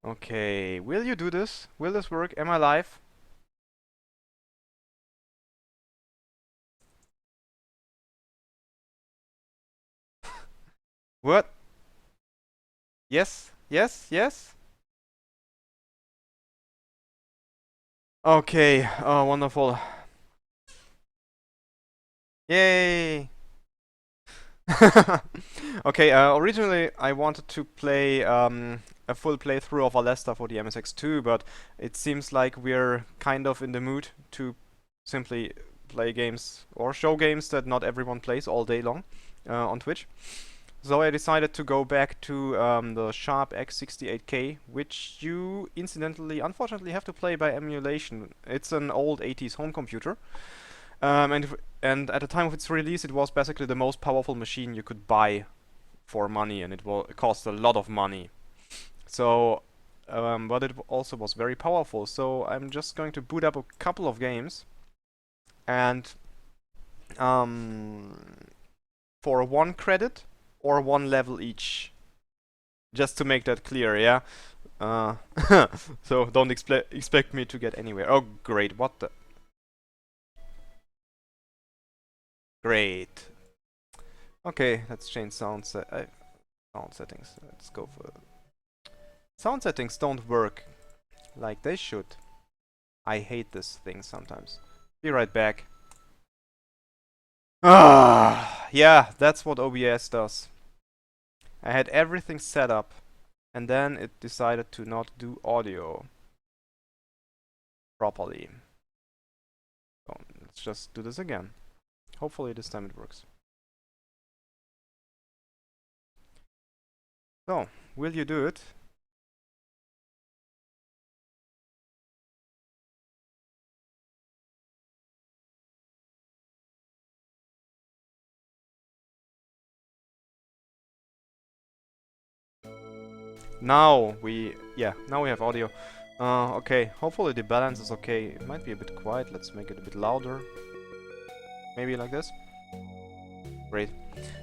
Okay, will you do this? Will this work? Am I live? What? Yes? Yes? Yes? Okay, oh, wonderful. Yay! Okay, originally I wanted to play a full playthrough of Alesta for the MSX2, but it seems like we're kind of in the mood to simply play games or show games that not everyone plays all day long on Twitch. So I decided to go back to the Sharp X68000, which you incidentally, unfortunately, have to play by emulation. It's an old 80s home computer. And at the time of its release, it was basically the most powerful machine you could buy for money, and it cost a lot of money. So, but it also was very powerful. So I'm just going to boot up a couple of games, and um, for 1 credit or 1 level each, just to make that clear, yeah. Uh, so don't expect me to get anywhere. Oh, great! What the? Great. Okay, let's change sound settings. Let's go for sound settings. Don't work like they should. I hate this thing sometimes. Be right back. Ah, yeah, that's what OBS does. I had everything set up, and then it decided to not do audio properly. So let's just do this again. Hopefully this time it works. So, will you do it? Now we have audio. Okay, hopefully the balance is okay. It might be a bit quiet. Let's make it a bit louder. Maybe like this. Great.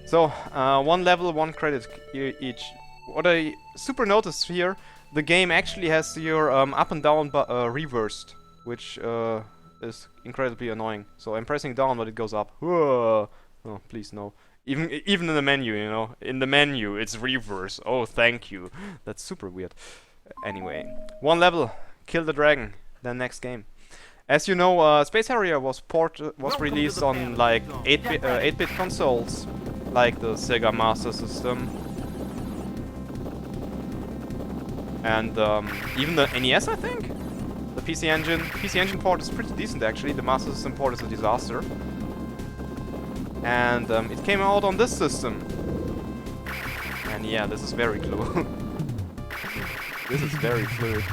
So, 1 level, 1 credit each. What I super noticed here, the game actually has your up and down reversed, which is incredibly annoying. So I'm pressing down, but it goes up. Whoa. Oh, please no. Even in the menu, you know, in the menu it's reverse. Oh, thank you. That's super weird. Anyway, 1 level, kill the dragon. Then next game. As you know, Space Harrier was released on like 8-bit consoles, like the Sega Master System, and even the NES, I think. The PC Engine port is pretty decent actually. The Master System port is a disaster, and it came out on this system. And yeah, this is very fluid. This is very fluid.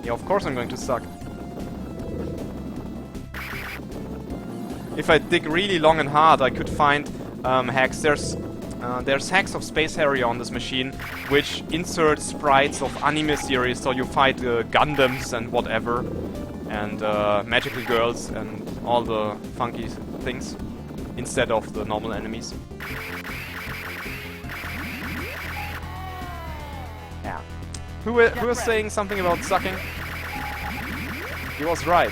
Yeah, of course I'm going to suck. If I dig really long and hard, I could find hacks. There's hacks of Space Harrier on this machine, which insert sprites of anime series, so you fight Gundams and whatever, and magical girls and all the funky things, instead of the normal enemies. Yeah. Who was saying something about sucking? He was right.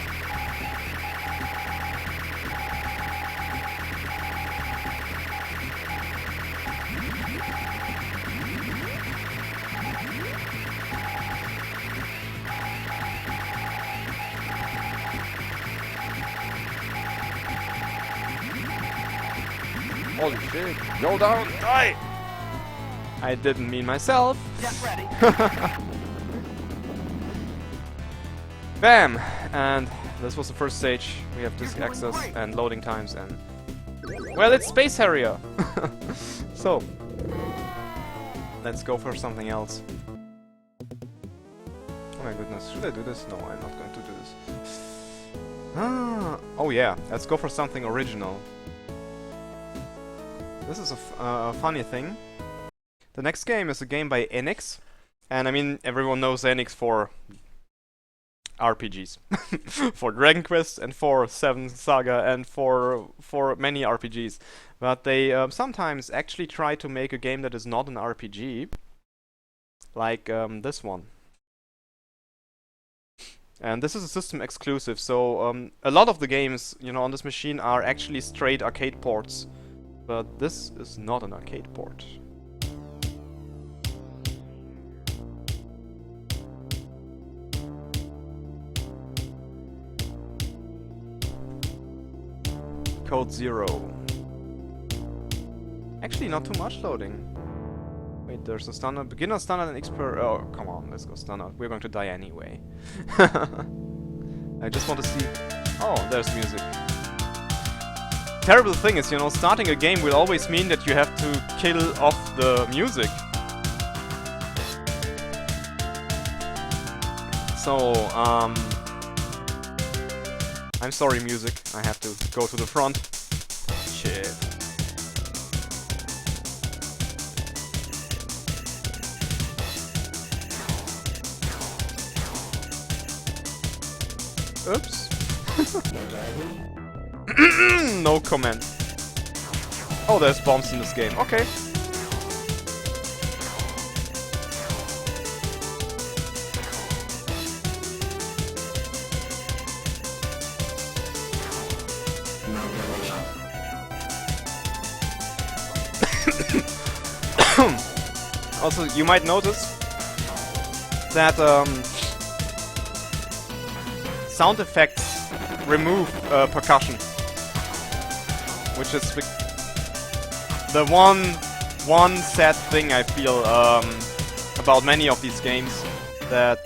Holy shit. Go down, die! I didn't mean myself. Get ready. Bam! And this was the first stage. We have disk access and loading times and... Well, it's Space Harrier! So... Let's go for something else. Oh my goodness, should I do this? No, I'm not going to do this. Oh yeah, let's go for something original. This is a funny thing. The next game is a game by Enix. And I mean, everyone knows Enix for RPGs. For Dragon Quest and for Seven Saga and for many RPGs. But they sometimes actually try to make a game that is not an RPG. Like this one. And this is a system exclusive, so a lot of the games, you know, on this machine are actually straight arcade ports. But this is not an arcade port. Code 0. Actually, not too much loading. Wait, there's a standard, beginner, standard, and expert. Oh, come on, let's go standard. We're going to die anyway. I just want to see. Oh, there's music. Terrible thing is, you know, starting a game will always mean that you have to kill off the music. So, I'm sorry, music. I have to go to the front. Shit. Oops. No comment. Oh, there's bombs in this game. Okay. Also, you might notice that sound effects remove percussion, which is the one sad thing I feel about many of these games, that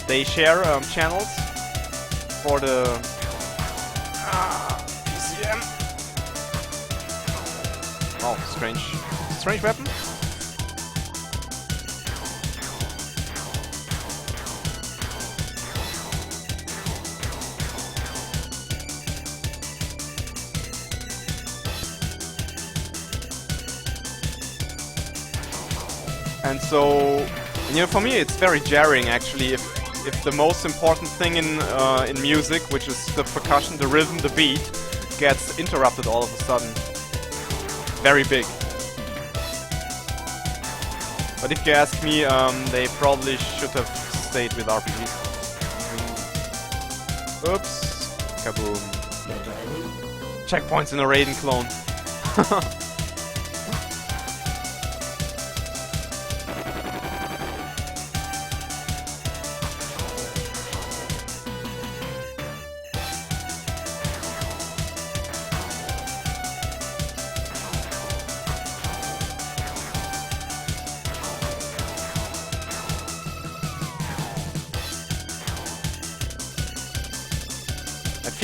they share channels for the PCM. Oh, strange weapon. And so, you know, for me it's very jarring actually if the most important thing in music, which is the percussion, the rhythm, the beat, gets interrupted all of a sudden. Very big. But if you ask me, they probably should have stayed with RPGs. Oops. Kaboom. Checkpoints in a Raiden clone.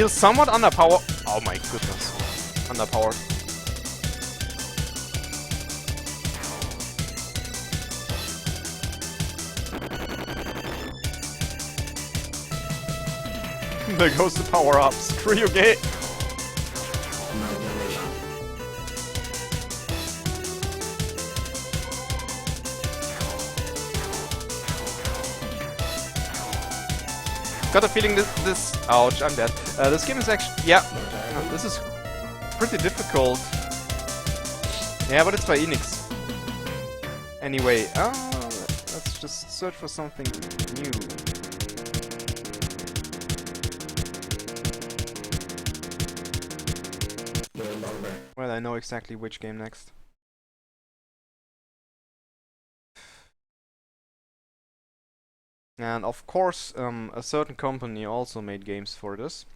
Feels somewhat underpowered. Oh my goodness. Underpowered. There goes the power up. Screw you, gay. Got a feeling this ouch, I'm dead. This game is actually, yeah, this is pretty difficult. Yeah, but it's by Enix. Anyway, let's just search for something new. Well, I know exactly which game next. And of course, a certain company also made games for this.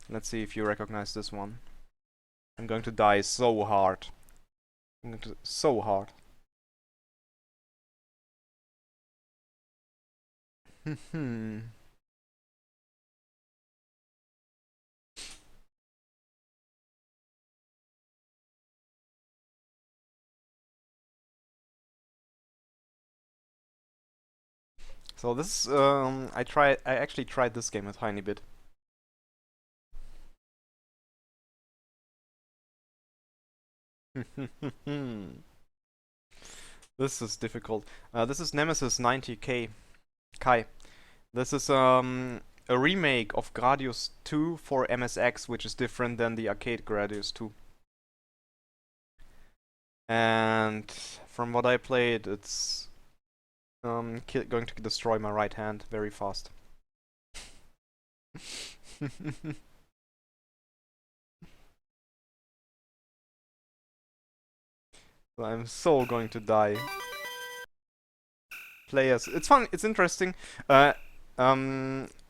Let's see if you recognize this one. I'm going to die so hard. So hard. So this, I actually tried this game a tiny bit. This is difficult. This is Nemesis 90K. Kai. This is a remake of Gradius 2 for MSX, which is different than the arcade Gradius 2. And from what I played, it's going to destroy my right hand very fast. So I'm so going to die. Players, it's fun, it's interesting.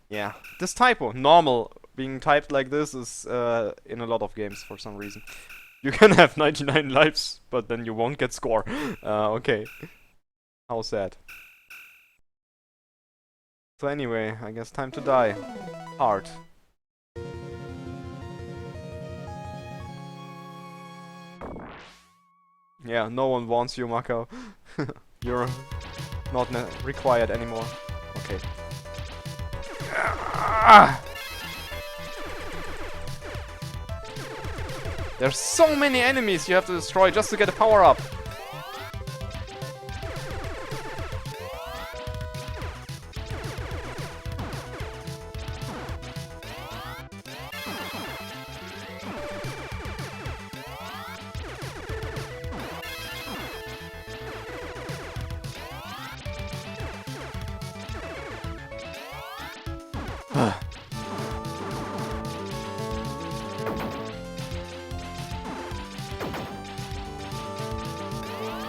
Yeah, this typo, normal, being typed like this is in a lot of games for some reason. You can have 99 lives, but then you won't get score. Okay. How sad. So anyway, I guess time to die. Hard. Yeah, no one wants you, Macau. You're not required anymore. Okay. There's so many enemies you have to destroy just to get a power-up.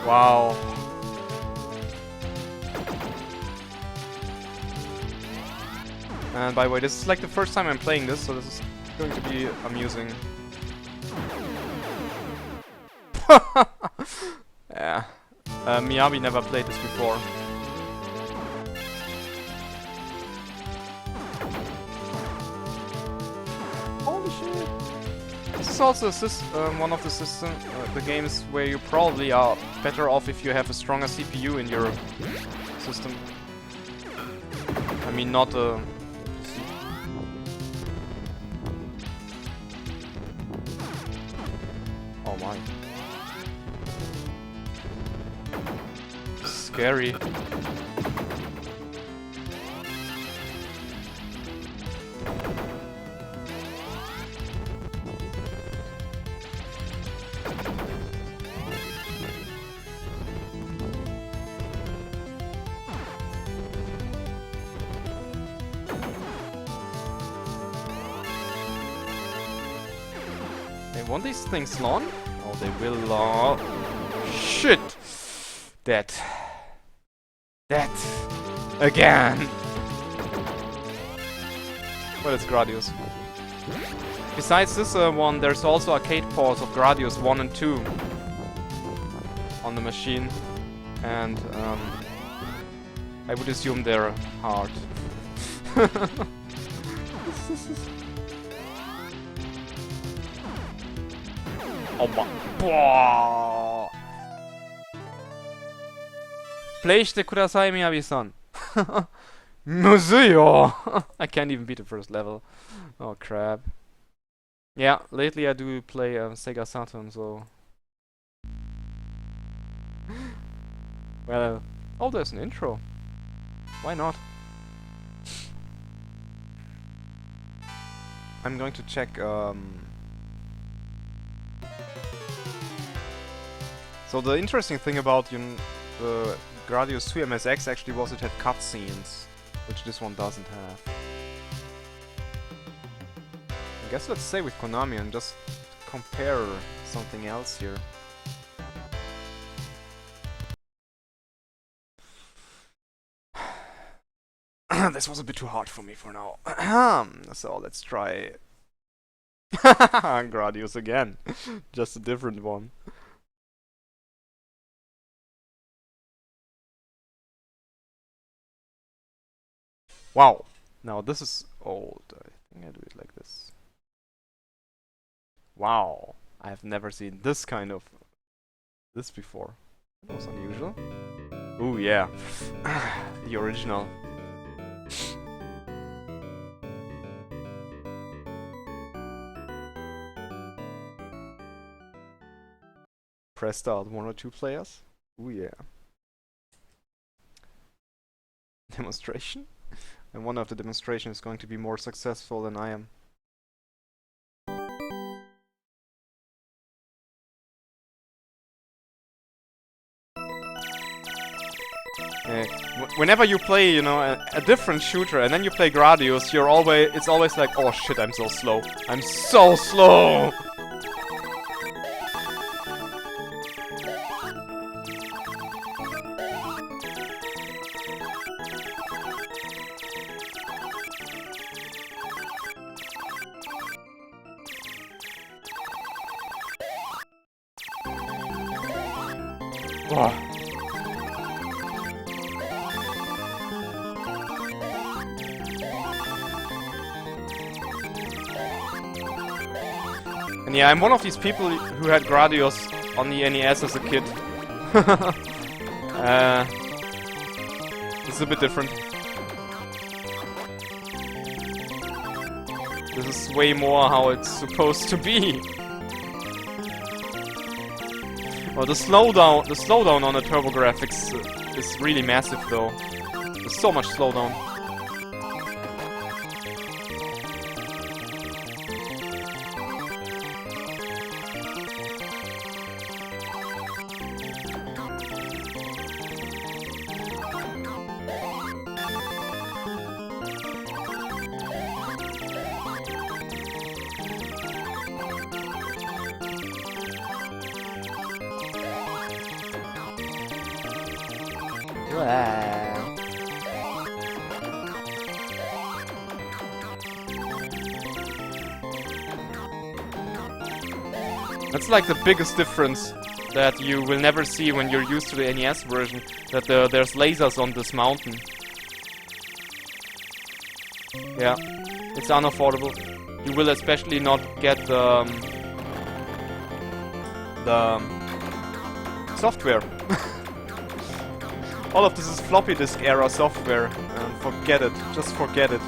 Wow. And by the way, this is like the first time I'm playing this, so this is going to be amusing. Yeah. Miyabi never played this before. Holy shit! This is also one of the games where you probably are better off if you have a stronger CPU in your system. I mean, not a... Oh my. Scary. Won't these things launch? Oh, they will launch. Shit! That. Again! What is Gradius? Besides this one, there's also arcade ports of Gradius 1 and 2 on the machine. And I would assume they're hard. Oh my. Playしてください, Miyabi-san. Musuyo! I can't even beat the first level. Oh crap. Yeah, lately I do play Sega Saturn, so... Well, oh, there's an intro. Why not? I'm going to check, So the interesting thing about the Gradius 2 MSX actually was it had cutscenes, which this one doesn't have. I guess let's stay with Konami and just compare something else here. This was a bit too hard for me for now. So let's try Gradius again. Just a different one. Wow. Now this is old. I think I do it like this. Wow. I have never seen this kind of this before. That was unusual. Ooh, yeah. The original. Press start 1 or 2 players. Ooh, yeah. demonstration. And one of the demonstrations is going to be more successful than I am. Whenever you play, you know, a different shooter and then you play Gradius, it's always like, oh shit, I'm so slow. I'm so slow! Oh. And yeah, I'm one of these people who had Gradius on the NES as a kid. This is a bit different. This is way more how it's supposed to be. Well, the slowdown on the TurboGrafx is really massive though. There's so much slowdown. That's like the biggest difference that you will never see when you're used to the NES version, that there's lasers on this mountain. Yeah, it's unaffordable. You will especially not get the software. All of this is floppy disk era software. Forget it. Just forget it.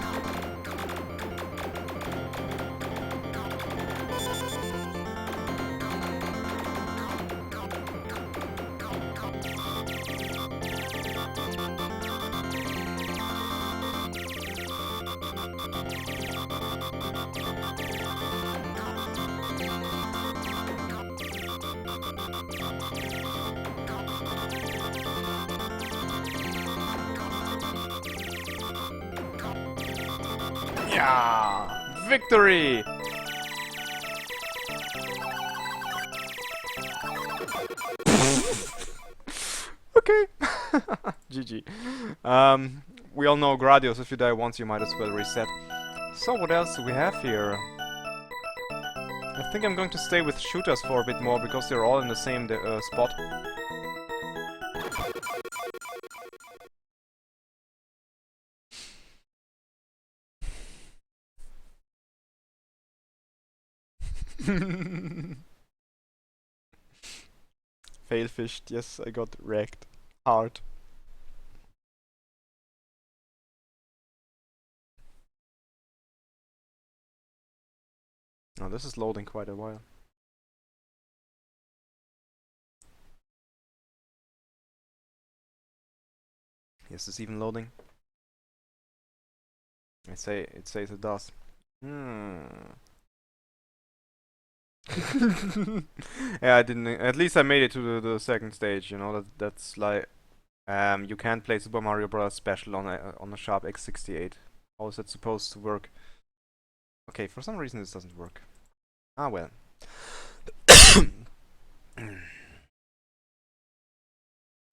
Yeah! Victory! Okay. GG. We all know Gradius, if you die once you might as well reset. So what else do we have here? I think I'm going to stay with shooters for a bit more because they're all in the same spot. Failfished, yes, I got wrecked. Hard. Now this is loading quite a while. Yes, it's even loading. It says it does. Yeah, I didn't. At least I made it to the second stage. You know, that's like, you can't play Super Mario Bros. Special on a Sharp X680. How is that supposed to work? Okay, for some reason this doesn't work. Ah well.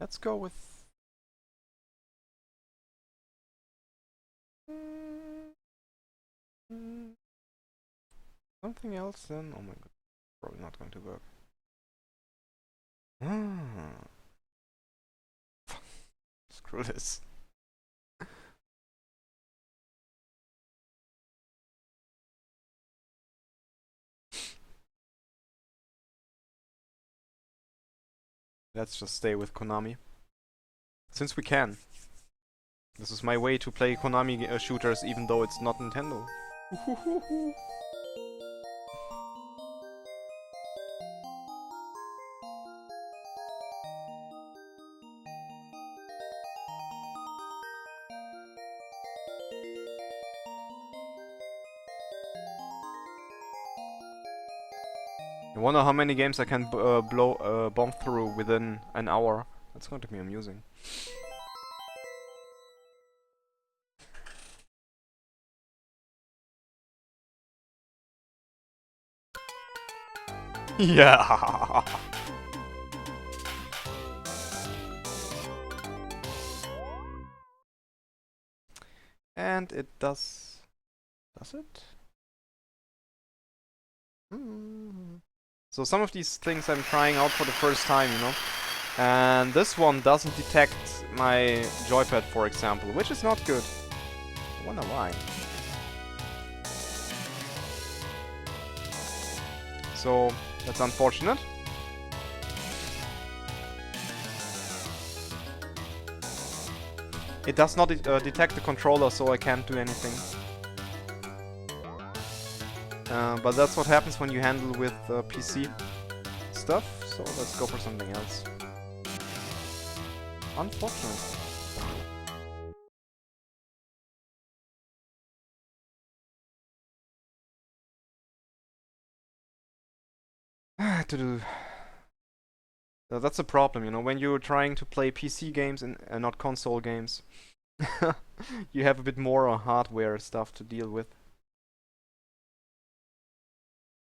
Let's go with. Something else then? Oh my god. Probably not going to work. Screw this. Let's just stay with Konami. Since we can. This is my way to play Konami shooters even though it's not Nintendo. I wonder how many games I can bomb through within an hour. That's going to be amusing. Yeah. And it does. Does it? So some of these things I'm trying out for the first time, you know. And this one doesn't detect my joypad, for example, which is not good. I wonder why. So that's unfortunate. It does not detect the controller, so I can't do anything. But that's what happens when you handle with PC stuff, so let's go for something else. Unfortunate. That's a problem, you know, when you're trying to play PC games and not console games. You have a bit more hardware stuff to deal with.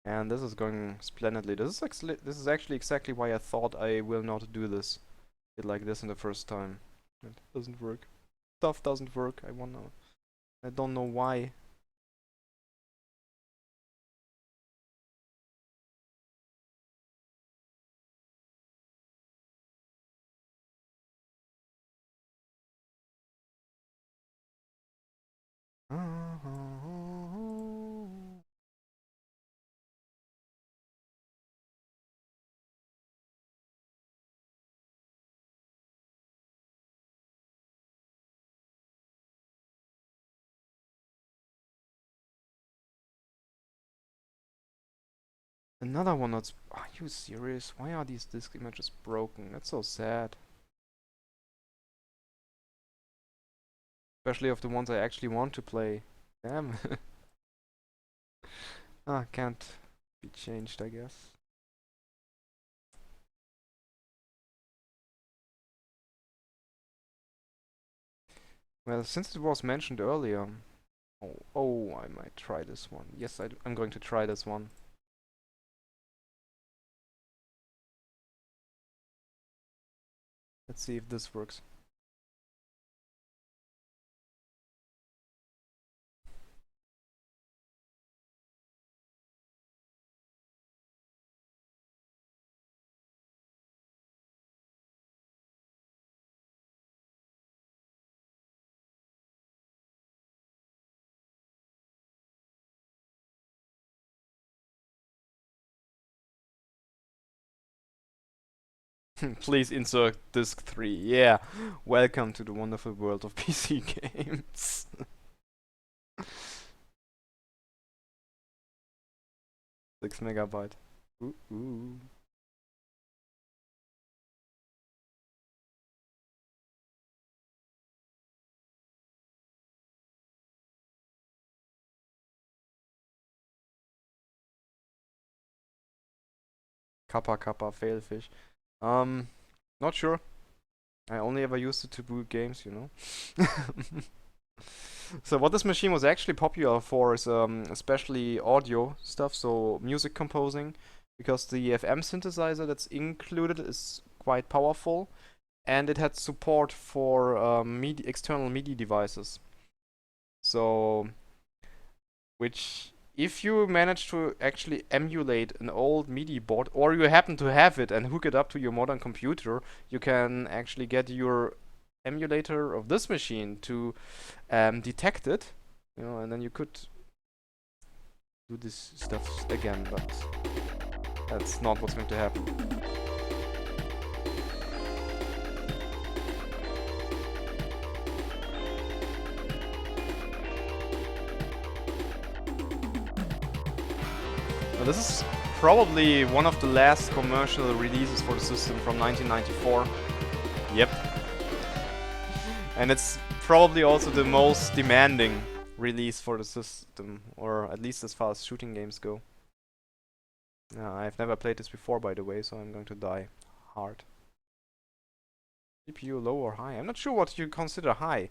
And this is going splendidly. This is actually exactly why I thought I will not do this. It like this in the first time. It doesn't work. Stuff doesn't work. I don't know why. Another one that's... Are you serious? Why are these disk images broken? That's so sad. Especially of the ones I actually want to play. Damn. Can't be changed, I guess. Well, since it was mentioned earlier... Oh, I might try this one. Yes, I'm going to try this one. Let's see if this works. Please insert disk 3. Yeah. Welcome to the wonderful world of PC games. 6 megabyte. Ooh. Kappa kappa failfish. Not sure. I only ever used it to boot games, you know. So what this machine was actually popular for is especially audio stuff, so music composing, because the FM synthesizer that's included is quite powerful, and it had support for external MIDI devices. So, which if you manage to actually emulate an old MIDI board, or you happen to have it and hook it up to your modern computer, you can actually get your emulator of this machine to detect it, you know, and then you could do this stuff again, but that's not what's going to happen. Now, this is probably one of the last commercial releases for the system from 1994. Yep. And it's probably also the most demanding release for the system, or at least as far as shooting games go. I've never played this before, by the way, so I'm going to die hard. CPU low or high? I'm not sure what you consider high.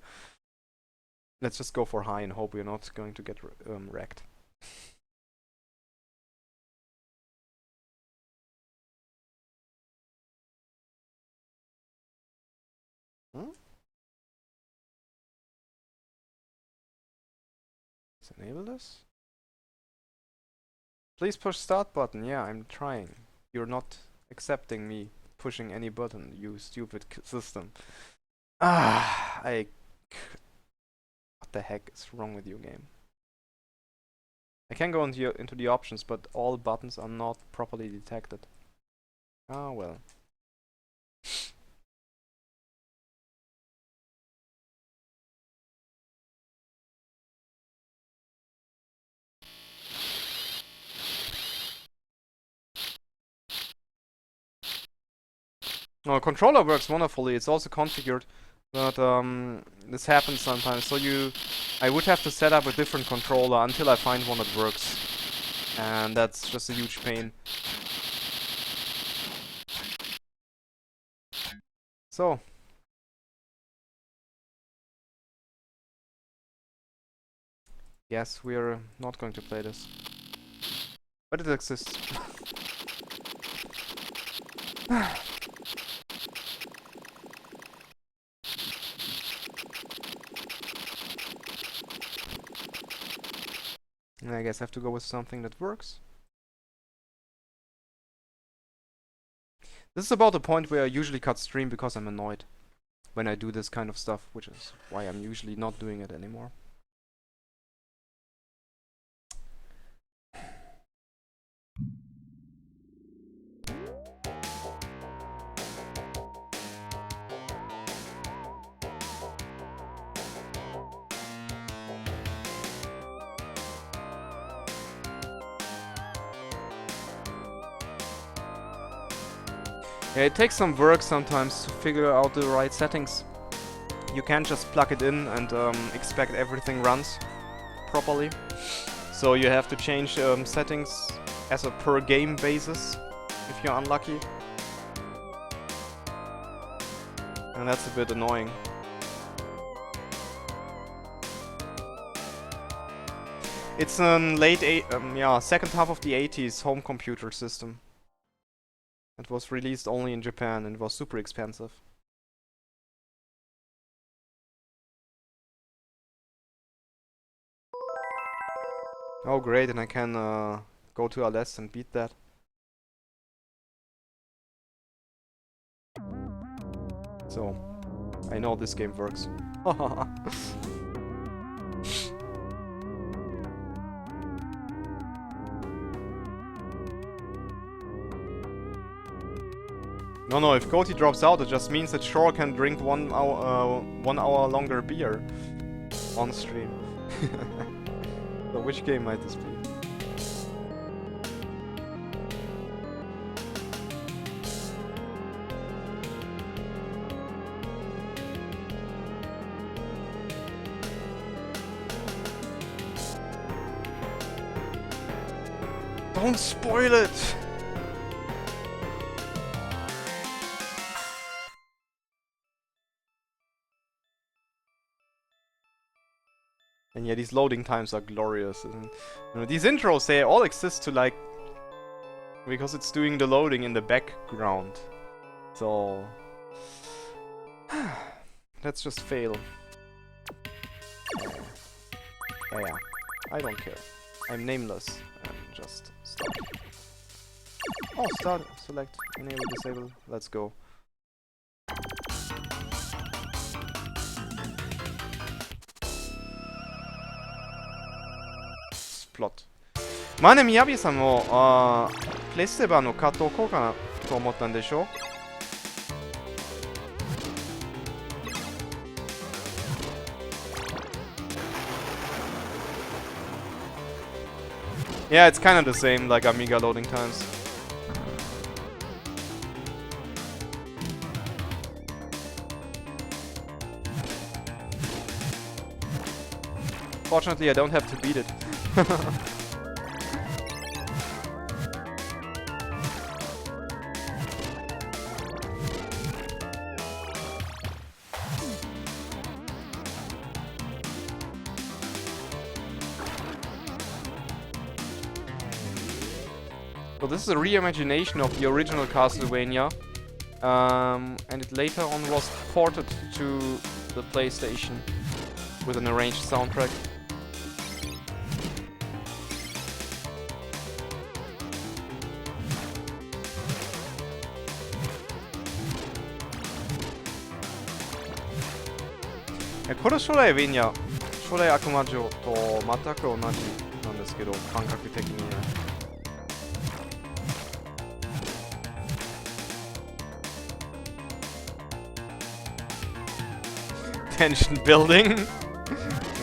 Let's just go for high and hope we're not going to get wrecked. Hmm? Let's enable this. Please push start button. Yeah, I'm trying. You're not accepting me pushing any button, you stupid system. What the heck is wrong with you, game? I can go into the options, but all buttons are not properly detected. Ah, well. No, controller works wonderfully. It's also configured, but this happens sometimes. So I would have to set up a different controller until I find one that works, and that's just a huge pain. So. Yes, we are not going to play this. But it exists. I guess I have to go with something that works. This is about the point where I usually cut stream because I'm annoyed when I do this kind of stuff, which is why I'm usually not doing it anymore. Yeah, it takes some work sometimes to figure out the right settings. You can't just plug it in and expect everything runs properly. So you have to change settings as a per game basis if you're unlucky. And that's a bit annoying. It's a second half of the 80s home computer system. It was released only in Japan and it was super expensive. Oh great, and I can go to Alès and beat that. So, I know this game works. No, if Goatee drops out, it just means that Shore can drink 1 hour longer beer on stream. So which game might this be? Don't spoil it! And yeah, these loading times are glorious. And, you know, these intros, they all exist to like... because it's doing the loading in the background. So... let's just fail. Yeah, I don't care. I'm nameless. And just start. Oh, start, select, enable, disable. Let's go. Plot. 前ね、みやびさんも、プレイステーバーのカットをこうかなと思ったんでしょ? Yeah, it's kind of the same, like Amiga loading times. Fortunately, I don't have to beat it. So this is a reimagination of the original Castlevania, and it later on was ported to the PlayStation with an arranged soundtrack.これ初代ヴィニャ、初代悪魔城と全く同じなんですけど、感覚的にね。Tension building.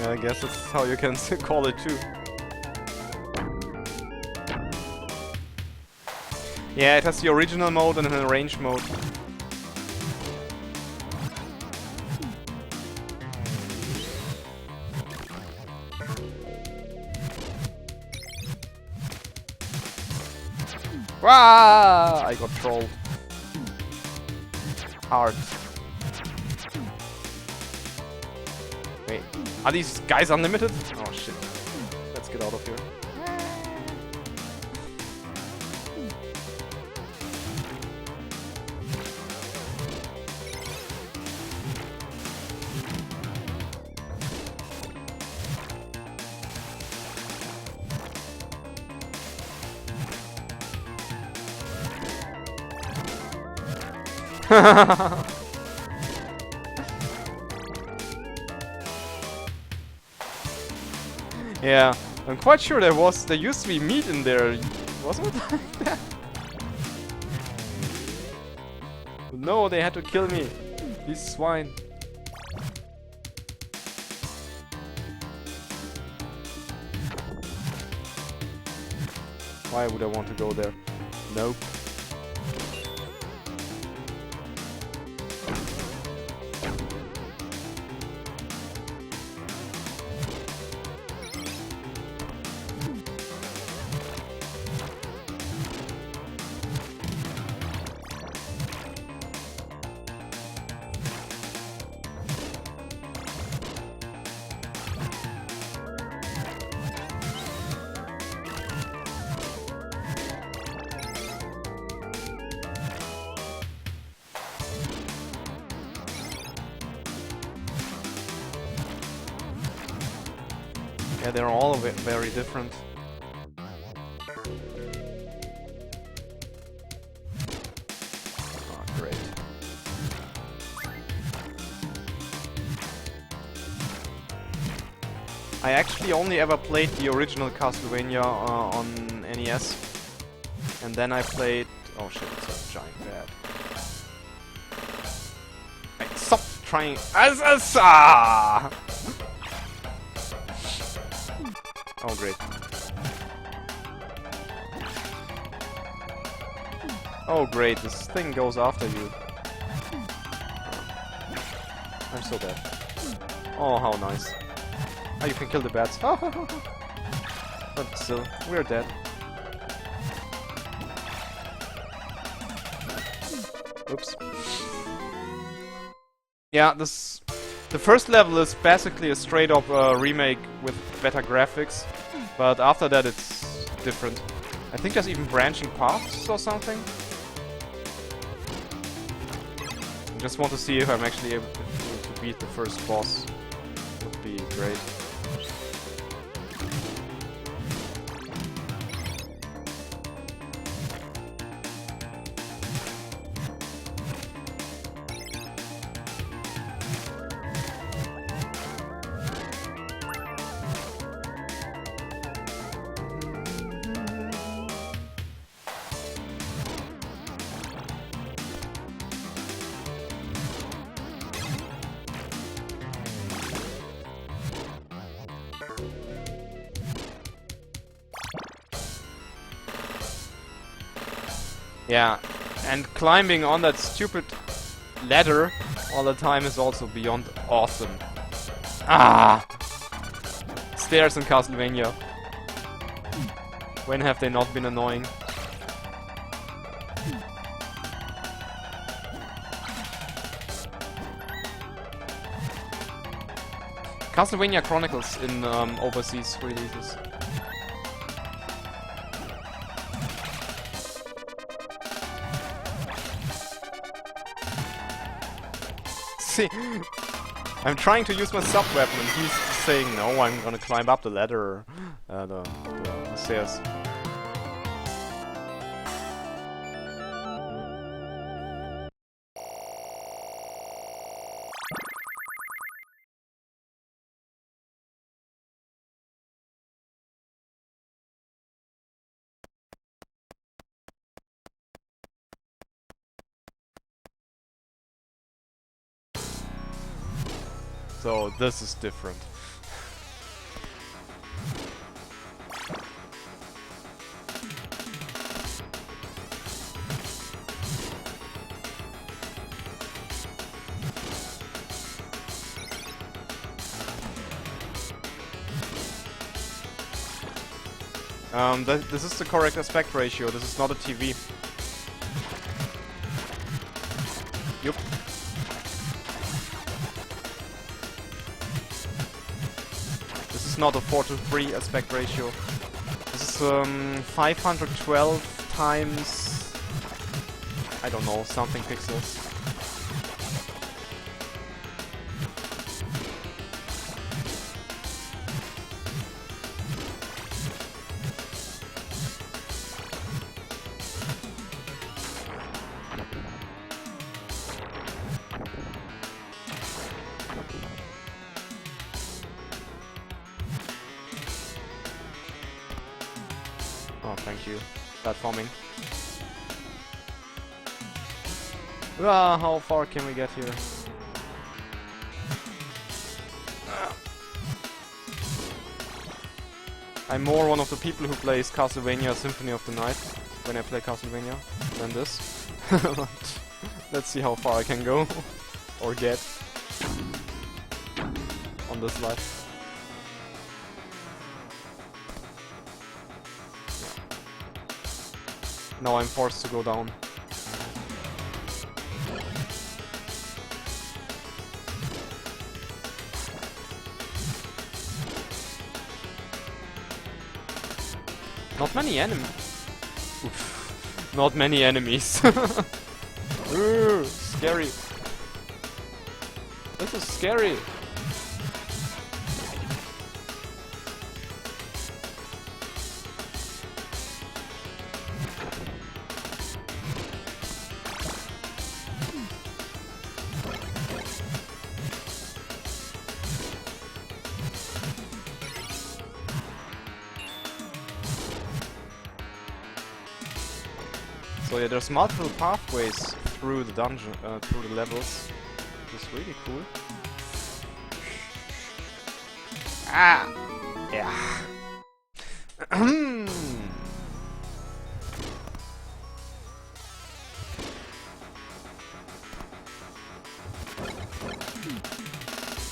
Yeah, I guess that's how you can call it too. Yeah, it has the original mode and an arranged mode. Wah! I got trolled. Hard. Wait, are these guys unlimited? Oh shit. Let's get out of here. Yeah, I'm quite sure there used to be meat in there, wasn't it? No, they had to kill me. These swine. Why would I want to go there? Nope. Yeah, they're all very different. Oh, great. I actually only ever played the original Castlevania on NES. And then I played... Oh shit, it's a giant bat. Hey, stop trying... Oh, great. Oh, great. This thing goes after you. I'm so dead. Oh, how nice. Oh, you can kill the bats. But still, we're dead. Oops. Yeah, the first level is basically a straight up remake with better graphics, but after that it's different. I think there's even branching paths or something. I just want to see if I'm actually able to beat the first boss. Would be great. Yeah, and climbing on that stupid ladder all the time is also beyond awesome. Ah! Stairs in Castlevania. When have they not been annoying? Castlevania Chronicles in overseas releases. See, I'm trying to use my sub-weapon and he's saying, no, I'm gonna climb up the ladder, the stairs. So this is different. This is the correct aspect ratio. This is not a TV. Yup. This is not a 4:3 aspect ratio. This is 512 times, I don't know, something pixels. Oh, thank you. Platforming. Ah, how far can we get here? I'm more one of the people who plays Castlevania Symphony of the Night when I play Castlevania than this. But let's see how far I can go or get on this life. Now I'm forced to go down. Not many enemies. Not many enemies. Ooh, scary. This is scary. So yeah, there's multiple pathways through the dungeon, through the levels, which is really cool. Ah! Yeah.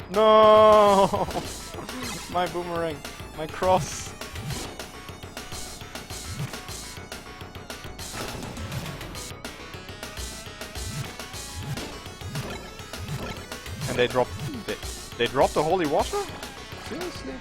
No! My boomerang, my cross. And they dropped the holy water? Seriously?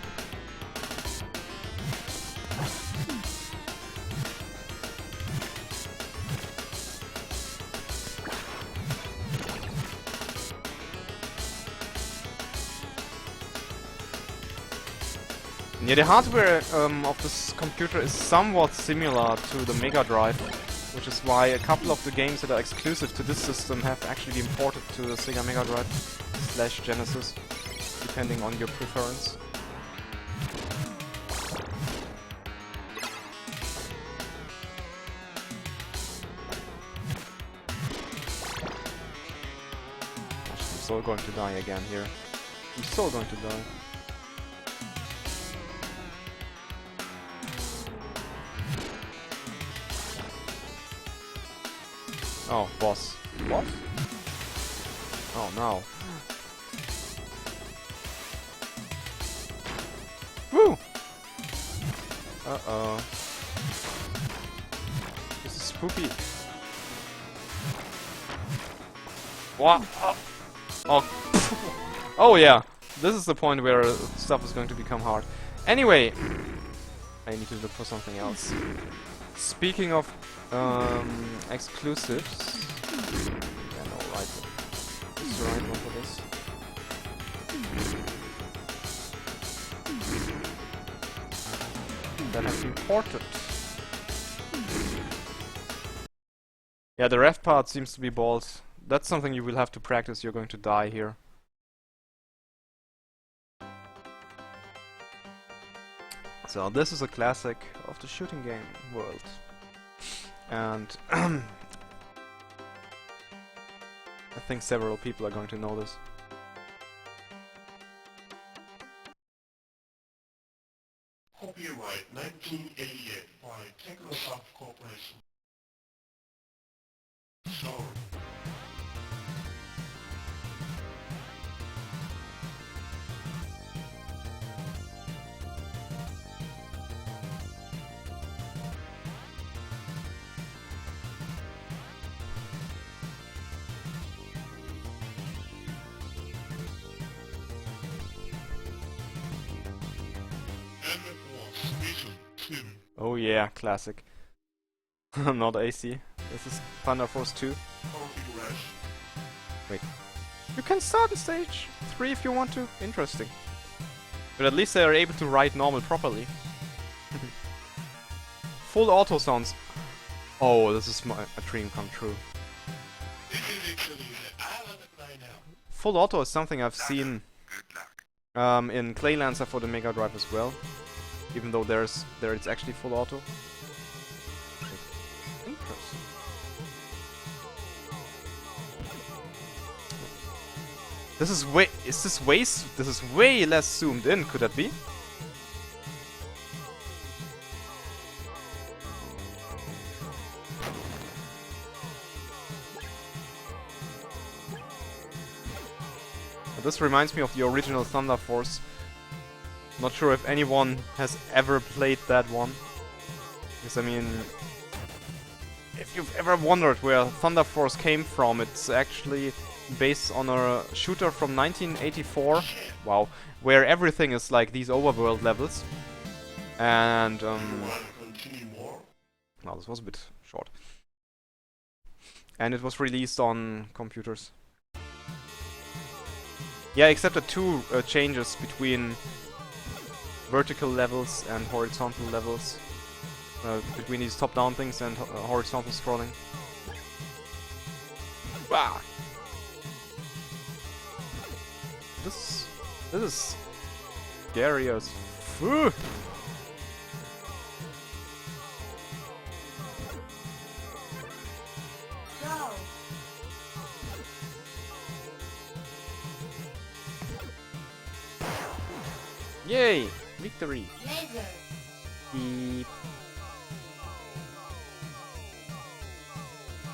Yeah, the hardware of this computer is somewhat similar to the Mega Drive, which is why a couple of the games that are exclusive to this system have actually been ported to the Sega Mega Drive / Genesis, depending on your preference. I'm so going to die again here. I'm so going to die. Oh, boss. What? Oh no. Woo! Uh-oh. This is spooky. What? Oh. Oh yeah. This is the point where stuff is going to become hard. Anyway, I need to look for something else. Speaking of exclusives, yeah, no, right. the right one for this. That has been ported. Yeah, the ref part seems to be balls. That's something you will have to practice. You're going to die here. So this is a classic of the shooting game world. And I think several people are going to know this. Copyright 1988 by Technosoft Corporation. Sorry. Oh yeah, classic. Not AC. This is Thunder Force 2. Wait. You can start in stage 3 if you want to. Interesting. But at least they are able to ride normal properly. Full auto sounds. Oh, this is a dream come true. Full auto is something I've seen in Clay Lancer for the Mega Drive as well. Even though there it's actually full auto. Interesting. This is way less zoomed in, could that be? This reminds me of the original Thunder Force. Not sure if anyone has ever played that one. Because I mean, if you've ever wondered where Thunder Force came from, it's actually based on a shooter from 1984. Wow, where everything is like these overworld levels. And well, this was a bit short. And it was released on computers. Yeah, except the two changes between vertical levels and horizontal levels. Between these top-down things and horizontal scrolling. Wow. This is scary as fuck. Yay! Victory! Beep.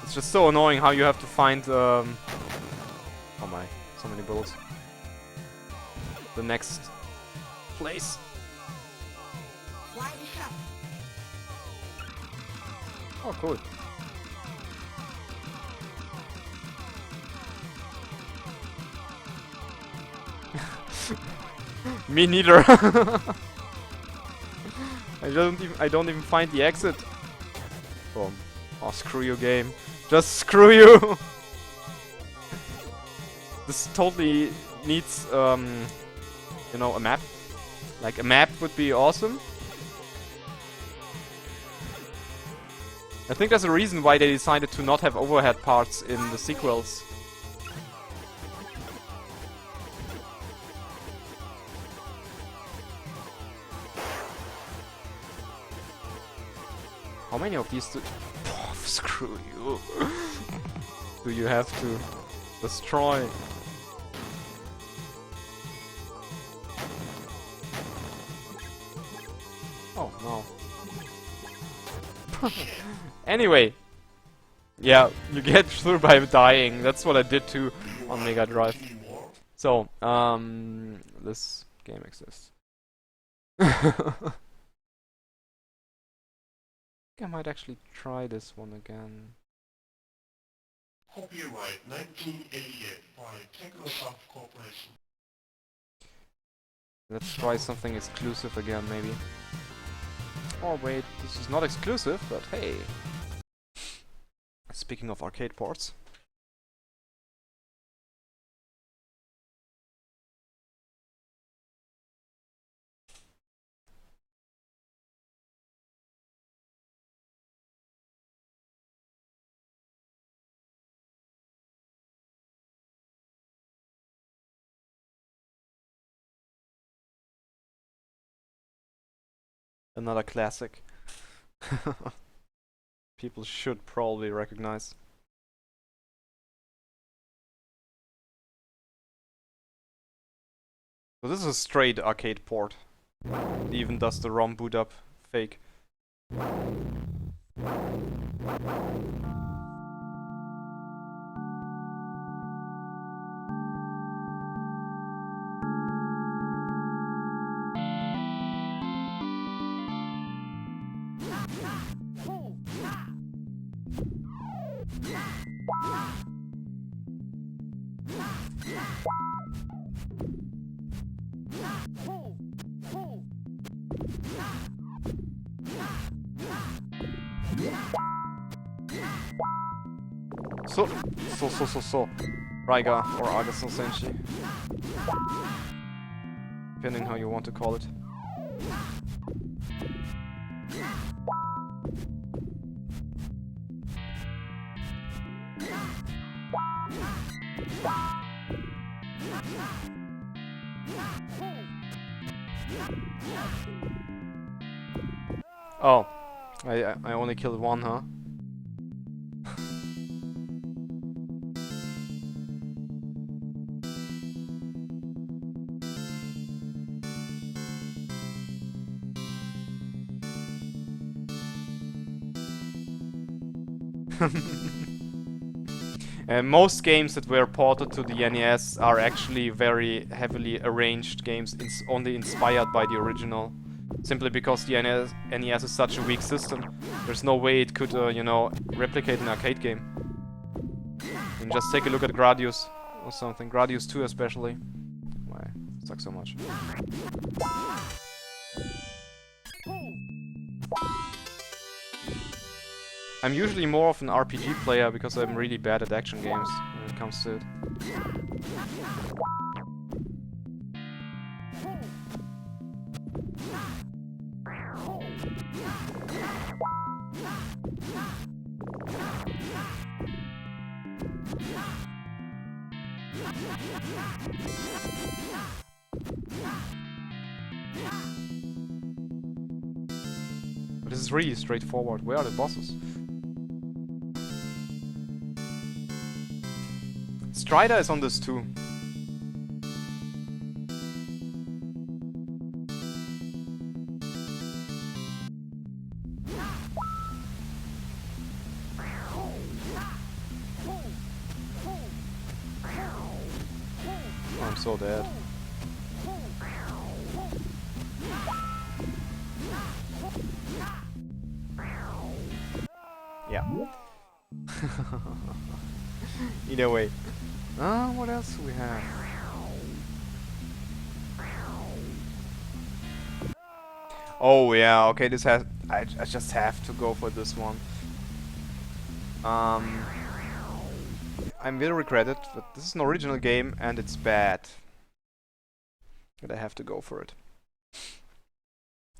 It's just so annoying how you have to find oh my, so many bullets. The next place. Oh, cool. Me neither. I don't even find the exit. Boom. Oh, screw you, game. Just screw you. This totally needs you know, a map. Like a map would be awesome. I think there's a reason why they decided to not have overhead parts in the sequels. How many of these oh, screw you. Do you have to destroy? Oh no. Anyway. Yeah, you get through by dying. That's what I did too on Mega Drive. So, this game exists. I might actually try this one again. Copyright 1988 by Technosoft Corporation. Let's try something exclusive again, maybe. Oh wait, this is not exclusive, but hey. Speaking of arcade ports. Another classic. People should probably recognize. So this is a straight arcade port. It even does the ROM boot up fake. So. Raiga or Agaso Senshi. Depending how you want to call it. Oh, I only killed one, huh? Most games that were ported to the NES are actually very heavily arranged games, only inspired by the original. Simply because the NES is such a weak system, there's no way it could, you know, replicate an arcade game. And just take a look at Gradius or something. Gradius 2 especially. Why? It sucks so much. I'm usually more of an RPG player because I'm really bad at action games when it comes to it. But this is really straightforward. Where are the bosses? Strider is on this too. I'm so dead. Yeah. Either way. What else do we have? Oh yeah, okay, this has... I just have to go for this one. I will regret it, but this is an original game and it's bad. But I have to go for it.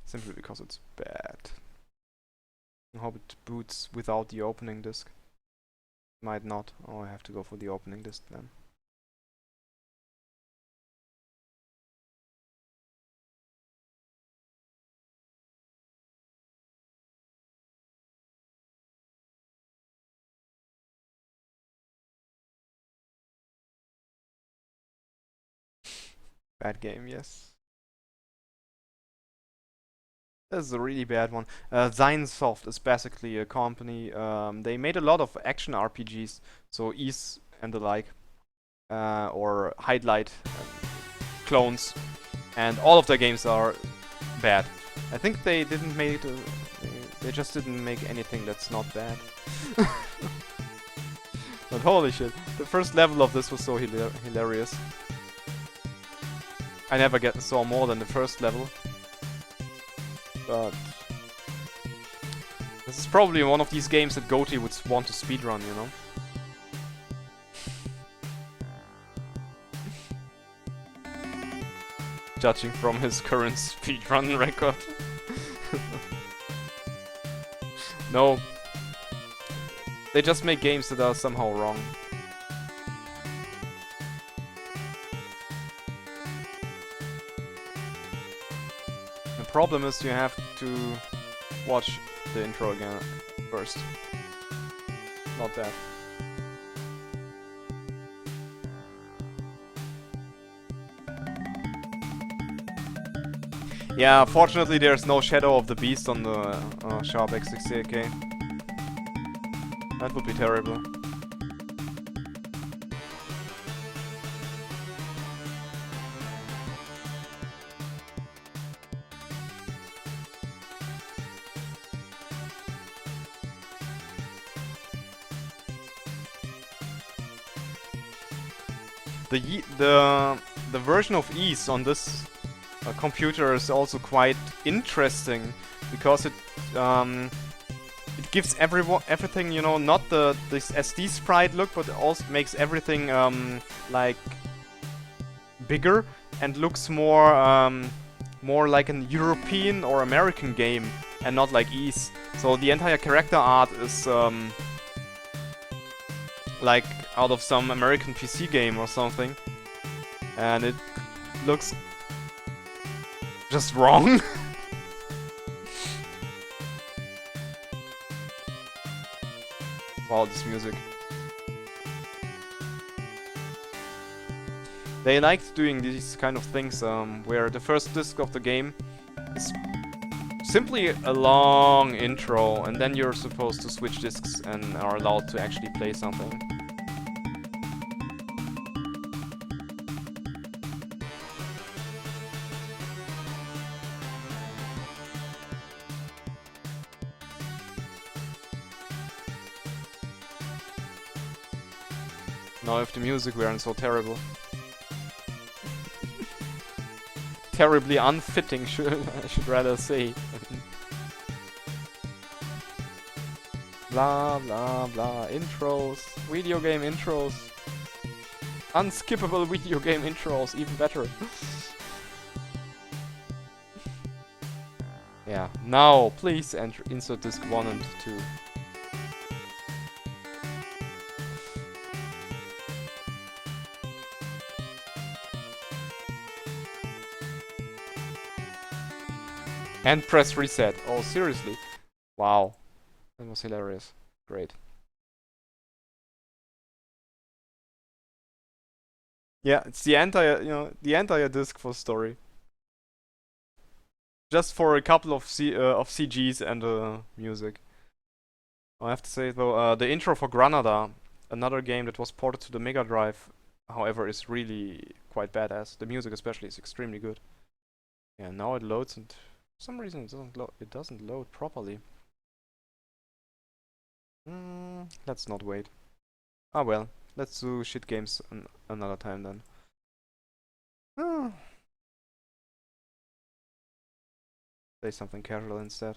Simply because it's bad. I hope it boots without the opening disc. Might not. Oh, I have to go for the opening disc then. Bad game, yes. This is a really bad one. Zionsoft is basically a company. They made a lot of action RPGs, so Ys and the like, or Highlight clones, and all of their games are bad. I think they didn't make they just didn't make anything that's not bad. But holy shit, the first level of this was so hilarious. I never saw more than the first level. But this is probably one of these games that Goaty would want to speedrun, you know? Judging from his current speedrun record. No. They just make games that are somehow wrong. problem is you have to watch the intro again first. Not bad. Yeah, fortunately there's no Shadow of the Beast on the Sharp X68000. That would be terrible. The version of Ease on this computer is also quite interesting because it gives everything, you know, not this SD sprite look, but it also makes everything like bigger and looks more more like an European or American game and not like Ease. So the entire character art is like out of some American PC game or something, and it looks just wrong. Wow, this music. They liked doing these kind of things where the first disc of the game is simply a long intro and then you're supposed to switch discs and are allowed to actually play something. Now if the music weren't so terrible. Terribly unfitting, I should rather say. Blah blah blah, intros, video game intros. Unskippable video game intros, even better. Yeah, now please insert disc 1 and 2. And press reset. Oh, seriously? Wow. That was hilarious. Great. Yeah, it's the entire, you know, the entire disc for story. Just for a couple of CGs and music. I have to say though, the intro for Granada, another game that was ported to the Mega Drive, however, is really quite badass. The music especially is extremely good. Yeah, now it loads and for some reason it doesn't load properly. Let's not wait. Ah well, let's do shit games another time then. Say something casual instead.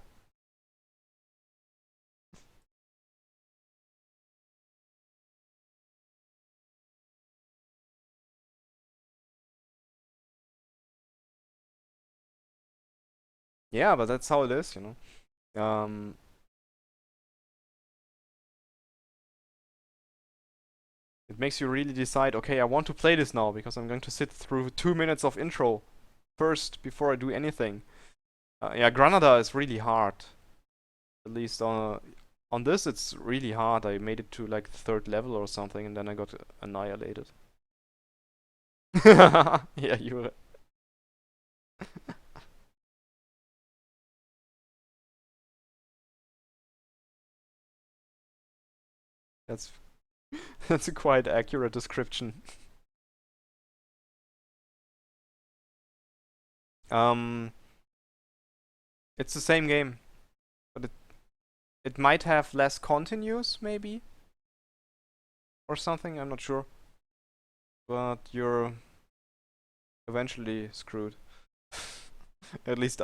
Yeah, but that's how it is, you know. It makes you really decide, okay, I want to play this now because I'm going to sit through 2 minutes of intro first before I do anything. Yeah, Granada is really hard. At least on this, it's really hard. I made it to like the 3rd level or something, and then I got annihilated. Yeah, you were. That's a quite accurate description. It's the same game, but it might have less continues, maybe, or something. I'm not sure, but you're eventually screwed. At least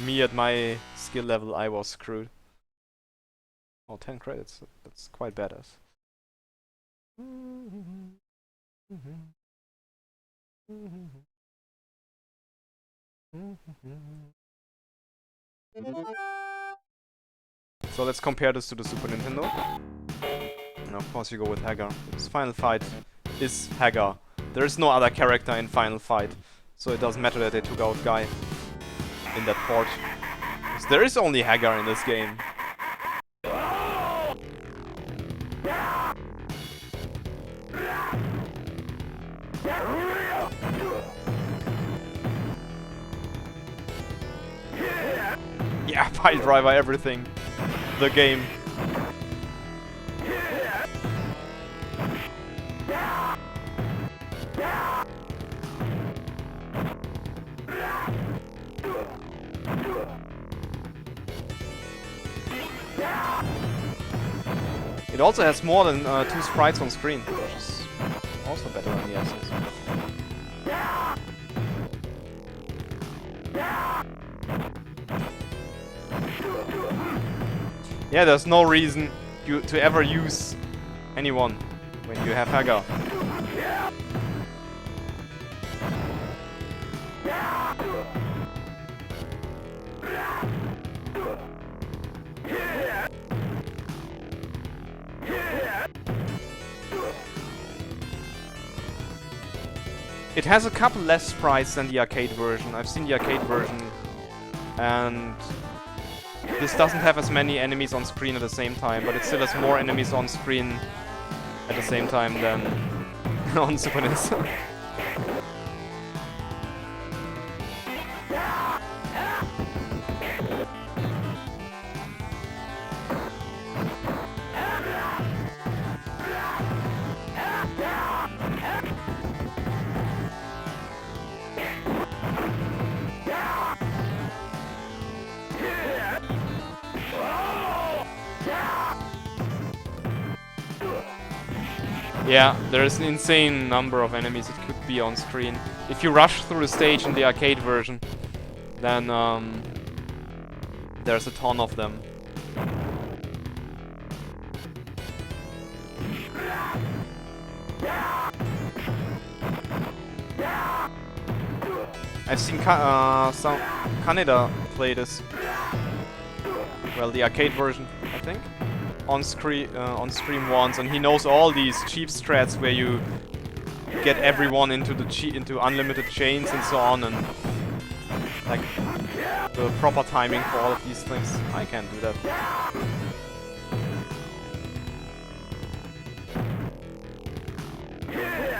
me at my skill level, I was screwed. Oh, 10 credits. That's quite badass. So let's compare this to the Super Nintendo. And of course you go with Hagar. This Final Fight is Hagar. There is no other character in Final Fight, so it doesn't matter that they took out Guy. in that port. 'Cause there is only Hagar in this game. Yeah, pile driver everything. The game. It also has more than 2 sprites on screen, which is also better on the Essence. Yeah, there's no reason to ever use anyone when you have Hagar. It has a couple less sprites than the arcade version. I've seen the arcade version, and this doesn't have as many enemies on screen at the same time, but it still has more enemies on screen at the same time than on Super NES. Yeah, there is an insane number of enemies that could be on screen. If you rush through the stage in the arcade version, then there's a ton of them. I've seen some Kaneda play this. Well, the arcade version, I think. On stream once, and he knows all these cheap strats where you get everyone into the unlimited chains and so on, and like the proper timing for all of these things. I can't do that.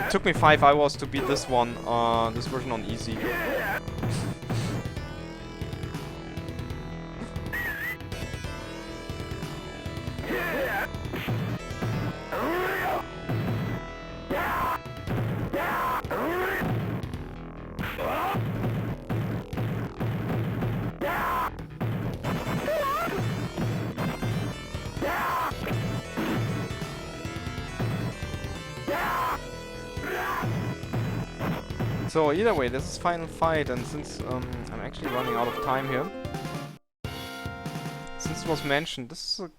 It took me 5 hours to beat this one, this version on easy. So either way, this is final fight, and since I'm actually running out of time here, since it was mentioned, this is a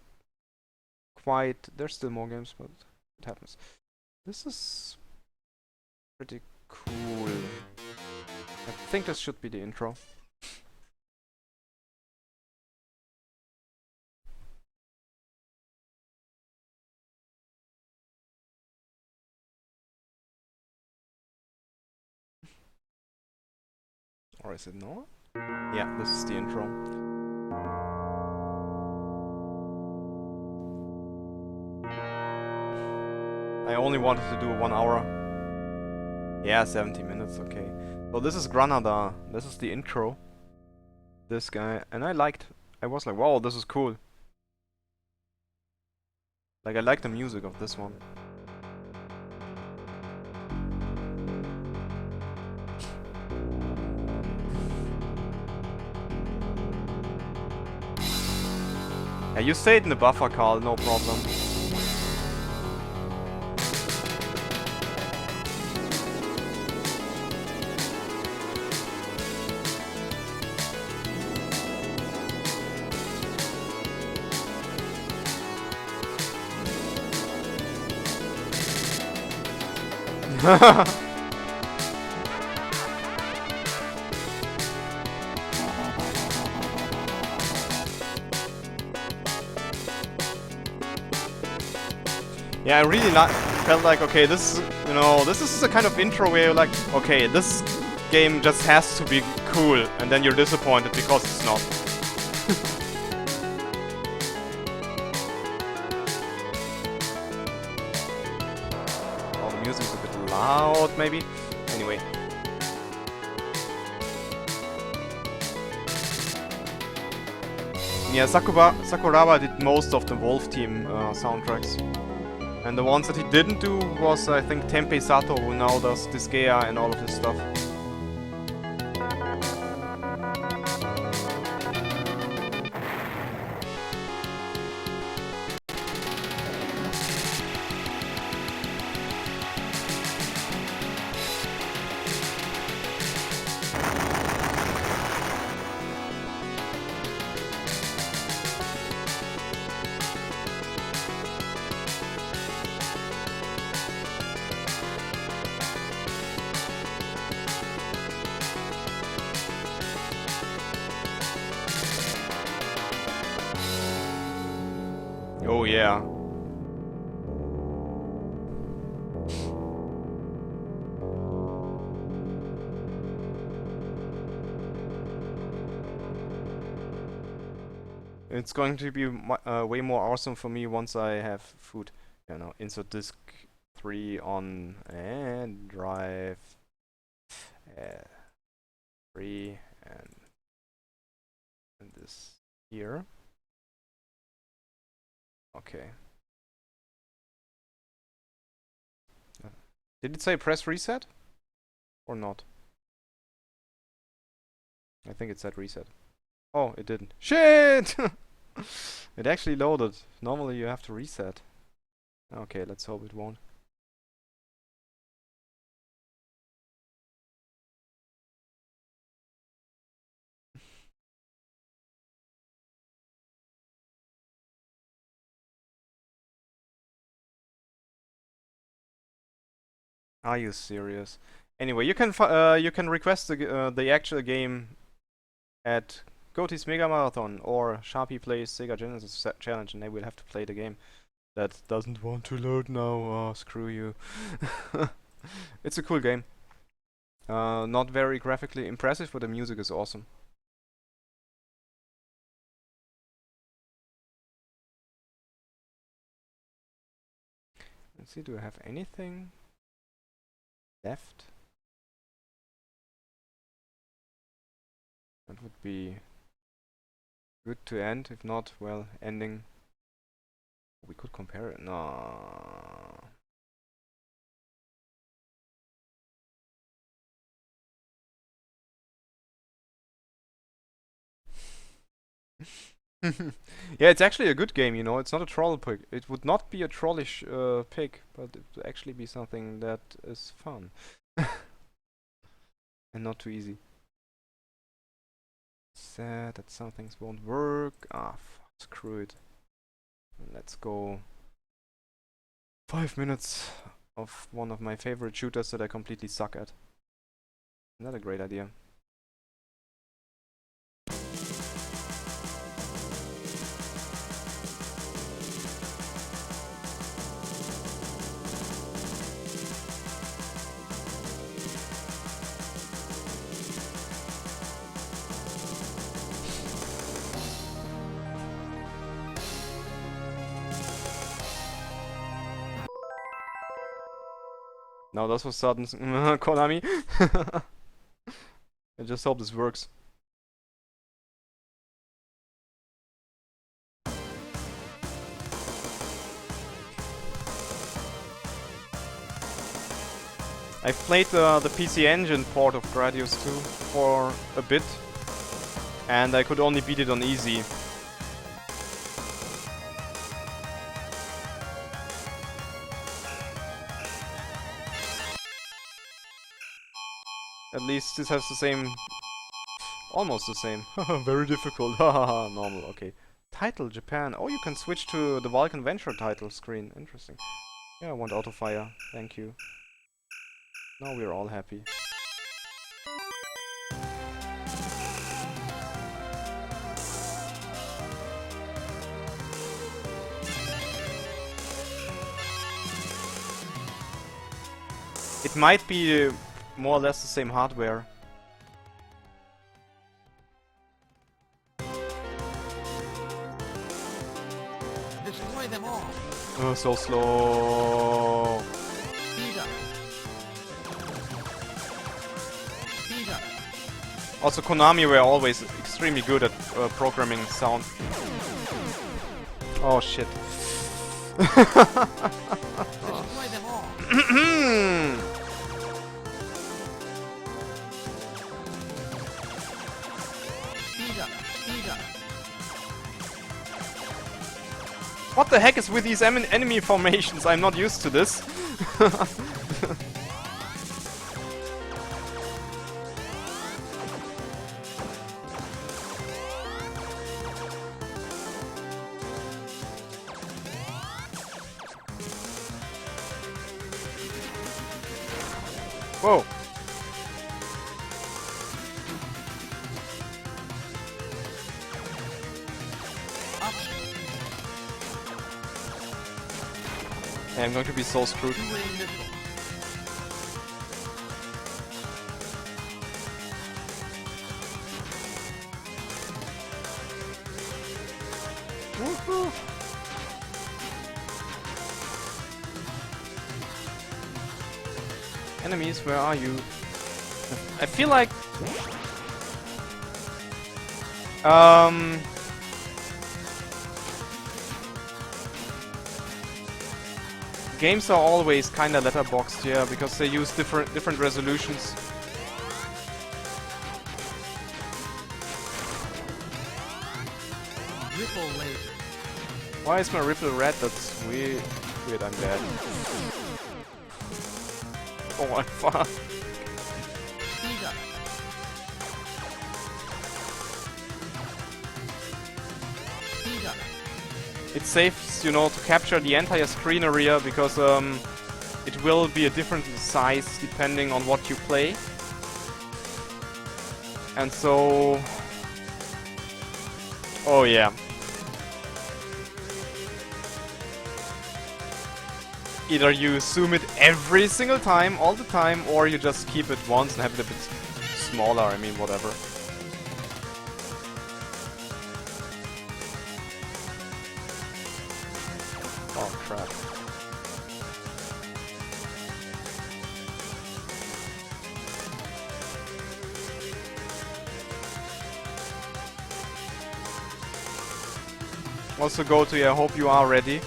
quite... There's still more games, but it happens. This is pretty cool. I think this should be the intro. Or is it not? Yeah, this is the intro. I only wanted to do 1 hour. Yeah, 70 minutes, okay. So this is Granada. This is the intro. This guy. And I was like, wow, this is cool. Like, I like the music of this one. Yeah, you stayed in the buffer, Carl, no problem. Yeah, I really felt like, okay, this is, you know, this is the kind of intro where you're like, okay, this game just has to be cool, and then you're disappointed because it's not. Oh, the music's a bit loud, maybe? Anyway. Yeah, Sakuraba did most of the Wolf Team soundtracks. And the ones that he didn't do was, I think, Tenpei Sato, who now does Disgaea and all of this stuff. Oh yeah. It's going to be way more awesome for me once I have food. You know, insert disk 3 on and drive 3 and this here. Okay. Did it say press reset? Or not? I think it said reset. Oh, it didn't. Shit! It actually loaded. Normally you have to reset. Okay, let's hope it won't. Are you serious? Anyway, you can request the actual game at Goatee's Mega Marathon or Sharpie Plays Sega Genesis Challenge, and they will have to play the game. That doesn't want to load now. Oh, screw you. It's a cool game. Not very graphically impressive, but the music is awesome. Let's see, do I have anything left? That would be good to end. If not, well, ending. We could compare it. No. Yeah, it's actually a good game, you know. It's not a troll pick. It would not be a trollish pick, but it would actually be something that is fun. And not too easy. Sad that some things won't work. Ah, screw it. Let's go 5 minutes of one of my favorite shooters that I completely suck at. Not a great idea. Now das was sudden Konami. I just hope this works. I've played the PC Engine port of Gradius 2 for a bit, and I could only beat it on easy. At least this has the same... almost the same. Very difficult. Haha, normal, okay. Title, Japan. Oh, you can switch to the Vulcan Venture title screen. Interesting. Yeah, I want autofire. Thank you. Now we're all happy. It might be more or less the same hardware. Oh, so slow. Also, Konami were always extremely good at programming sound. Oh shit. What the heck is with these enemy formations? I'm not used to this. Whoa. I'm going to be so screwed. Woohoo! Enemies, where are you? I feel like... games are always kinda letterboxed, yeah, because they use different resolutions. Ripple laser. Why is my ripple red? That's weird. I'm dead. Oh my fuck. It saves, you know, to capture the entire screen area because it will be a different size depending on what you play. And so... oh yeah. Either you zoom it every single time, all the time, or you just keep it once and have it a bit smaller, I mean, whatever. Oh crap. Also go to, I hope you are ready.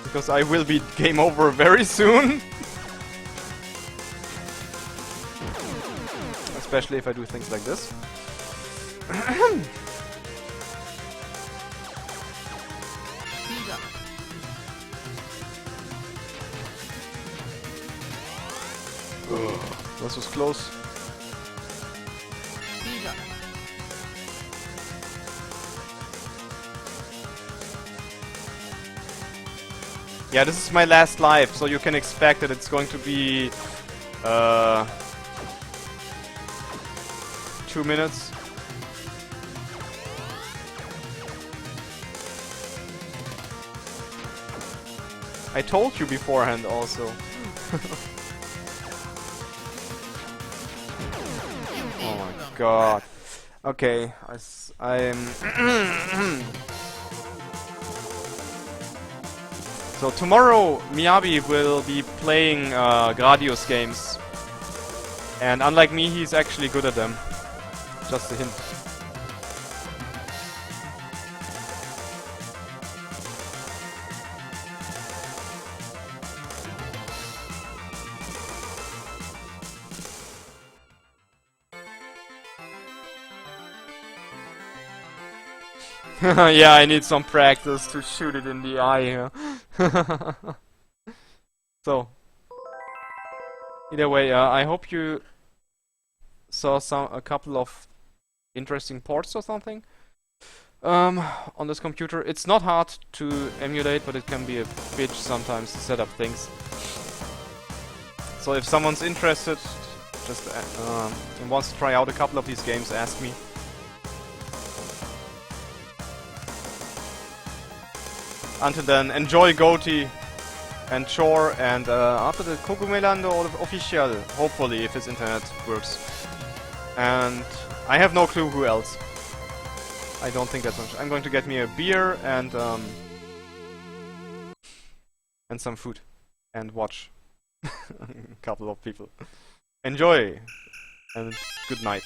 Because I will be game over very soon. Especially if I do things like this. This was close. Yeah, this is my last live, so you can expect that it's going to be 2 minutes. I told you beforehand also. Oh my god. Okay, I'm... So tomorrow Miyabi will be playing Gradius games. And unlike me, he's actually good at them. Just a hint. Yeah, I need some practice to shoot it in the eye here. So, either way, I hope you saw a couple of interesting ports or something on this computer. It's not hard to emulate, but it can be a bitch sometimes to set up things. So if someone's interested, just and wants to try out a couple of these games, ask me. Until then, enjoy Goatee and Chore, and after the Cocomelando official, hopefully, if his internet works. And I have no clue who else. I don't think that's much. I'm going to get me a beer and some food and watch a couple of people. Enjoy and good night.